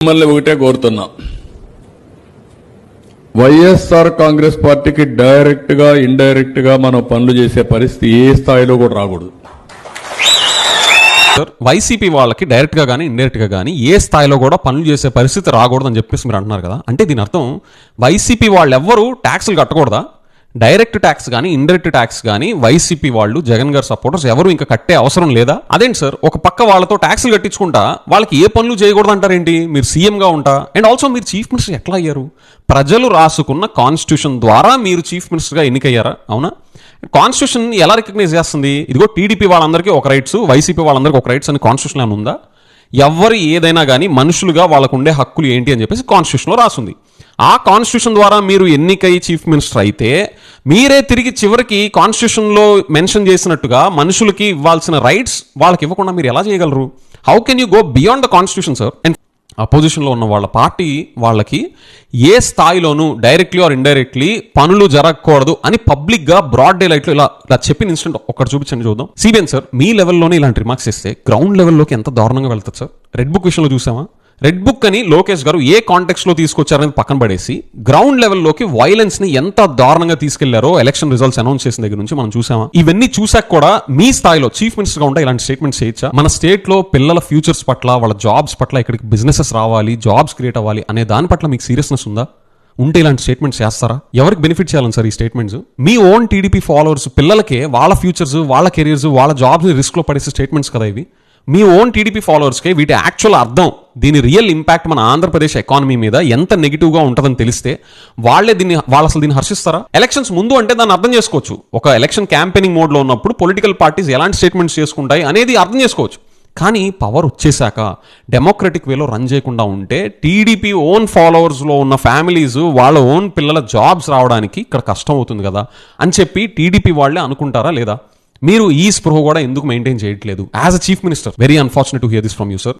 మిమ్మల్ని ఒకటే కోరుతున్నా, వైఎస్ఆర్ కాంగ్రెస్ పార్టీకి డైరెక్ట్ గా ఇండైరెక్ట్ గా మనం పనులు చేసే పరిస్థితి ఏ స్థాయిలో కూడా రాకూడదు. వైసీపీ వాళ్ళకి డైరెక్ట్ గా కానీ ఇండైరెక్ట్ గా కానీ ఏ స్థాయిలో కూడా పనులు చేసే పరిస్థితి రాకూడదని చెప్పేసి మీరు అంటున్నారు కదా. అంటే దీని అర్థం వైసీపీ వాళ్ళు ఎవ్వరూ ట్యాక్సులు కట్టకూడదా? డైరెక్ట్ ట్యాక్స్ కానీ ఇండైరెక్ట్ ట్యాక్స్ కానీ వైసీపీ వాళ్ళు, జగన్ గారు సపోర్టర్స్ ఎవరు ఇంకా కట్టే అవసరం లేదా? అదేంటి సార్, ఒక పక్క వాళ్ళతో ట్యాక్సులు కట్టించుకుంటా వాళ్ళకి ఏ పనులు చేయకూడదు అంటారేంటి? మీరు సీఎంగా ఉంటా అండ్ ఆల్సో మీరు చీఫ్ మినిస్టర్ ఎట్లా అయ్యారు? ప్రజలు రాసుకున్న కాన్స్టిట్యూషన్ ద్వారా మీరు చీఫ్ మినిస్టర్గా ఎన్నికయ్యారా? అవునా? కాన్స్టిట్యూషన్ ఎలా రికగ్నైజ్ చేస్తుంది? ఇదిగో టీడీపీ వాళ్ళందరికీ ఒక రైట్స్, వైసీపీ వాళ్ళందరికీ ఒక రైట్స్ అని కాన్స్టిట్యూషన్ ఏమైనా ఉందా? ఎవరు ఏదైనా కానీ మనుషులుగా వాళ్ళకు ఉండే హక్కులు ఏంటి అని చెప్పేసి కాన్స్టిట్యూషన్లో రాస్తుంది. ఆ కాన్స్టిట్యూషన్ ద్వారా మీరు ఎన్నికై చీఫ్ మినిస్టర్ అయితే మీరే తిరిగి చివరికి కాన్స్టిట్యూషన్లో మెన్షన్ చేసినట్టుగా మనుషులకి ఇవ్వాల్సిన రైట్స్ వాళ్ళకి ఇవ్వకుండా మీరు ఎలా చేయగలరు? How can you go beyond the constitution sir? And అపోజిషన్లో ఉన్న వాళ్ళ పార్టీ వాళ్ళకి ఏ స్థాయిలోనూ డైరెక్ట్లీ ఆర్ ఇండైరెక్ట్లీ పనులు జరగకూడదు అని పబ్లిక్గా బ్రాడ్ డే లైట్లో ఇలా చెప్పిన ఇన్సిడెంట్ ఒక్కటి చూపించండి చూద్దాం. సిబిఎన్ సార్, మీ లెవెల్లోనే ఇలాంటి రిమార్క్స్ చేస్తే గ్రౌండ్ లెవెల్లోకి ఎంత దారుణంగా వెళ్తుంది సార్? రెడ్ బుక్ విషయంలో చూసామా? రెడ్ బుక్ అని లోకేష్ గారు ఏ కాంటెక్స్ట్ లో తీసుకొచ్చారనేది పక్కన పడేసి గ్రౌండ్ లెవెల్లోకి వైలెన్స్ ని ఎంత దారుణంగా తీసుకెళ్లారో ఎలక్షన్ రిజల్ట్స్ అనౌన్స్ చేసిన దగ్గర నుంచి మనం చూసామా? ఇవన్నీ చూసాక కూడా మీ స్థాయిలో చీఫ్ మినిస్టర్ గా ఉంటే ఇలాంటి స్టేట్మెంట్స్ చేయొచ్చా? మన స్టేట్ లో పిల్లల ఫ్యూచర్స్ పట్ల, వాళ్ళ జాబ్స్ పట్ల, ఇక్కడికి బిజినెసెస్ రావాలి, జాబ్స్ క్రియేట్ అవ్వాలి అనే దాని పట్ల మీకు సీరియస్నెస్ ఉందా? ఉంటే ఇలాంటి స్టేట్మెంట్స్ చేస్తారా? ఎవరికి బెనిఫిట్ చేయాలని సార్ ఈ స్టేట్మెంట్స్? మీ ఓన్ టీడీపీ ఫాలోవర్స్ పిల్లలకే వాళ్ళ ఫ్యూచర్స్, వాళ్ళ కెరియర్స్, వాళ్ళ జాబ్స్ రిస్క్ లో పడేసే స్టేట్మెంట్స్ కదా ఇవి. మీ ఓన్ టీడీపీ ఫాలోవర్స్కి వీటి యాక్చువల్ అర్థం, దీని రియల్ ఇంపాక్ట్ మన ఆంధ్రప్రదేశ్ ఎకానమీ మీద ఎంత నెగిటివ్గా ఉంటుందని తెలిస్తే వాళ్ళు అసలు దీన్ని హర్షిస్తారా? ఎలక్షన్స్ ముందు అంటే దాన్ని అర్థం చేసుకోవచ్చు. ఒక ఎలక్షన్ క్యాంపెయినింగ్ మోడ్లో ఉన్నప్పుడు పొలిటికల్ పార్టీస్ ఎలాంటి స్టేట్మెంట్స్ చేసుకుంటాయి అనేది అర్థం చేసుకోవచ్చు. కానీ పవర్ వచ్చేసాక డెమోక్రటిక్ వేలో రన్ చేయకుండా ఉంటే టీడీపీ ఓన్ ఫాలోవర్స్లో ఉన్న ఫ్యామిలీస్ వాళ్ళ ఓన్ పిల్లల జాబ్స్ రావడానికి ఇక్కడ కష్టం అవుతుంది కదా అని చెప్పి టీడీపీ వాళ్ళే అనుకుంటారా లేదా? మీరు ఈ స్పృహ కూడా ఎందుకు మెయింటైన్ చేయట్లేదు as a chief minister? Very unfortunate to hear this from you sir.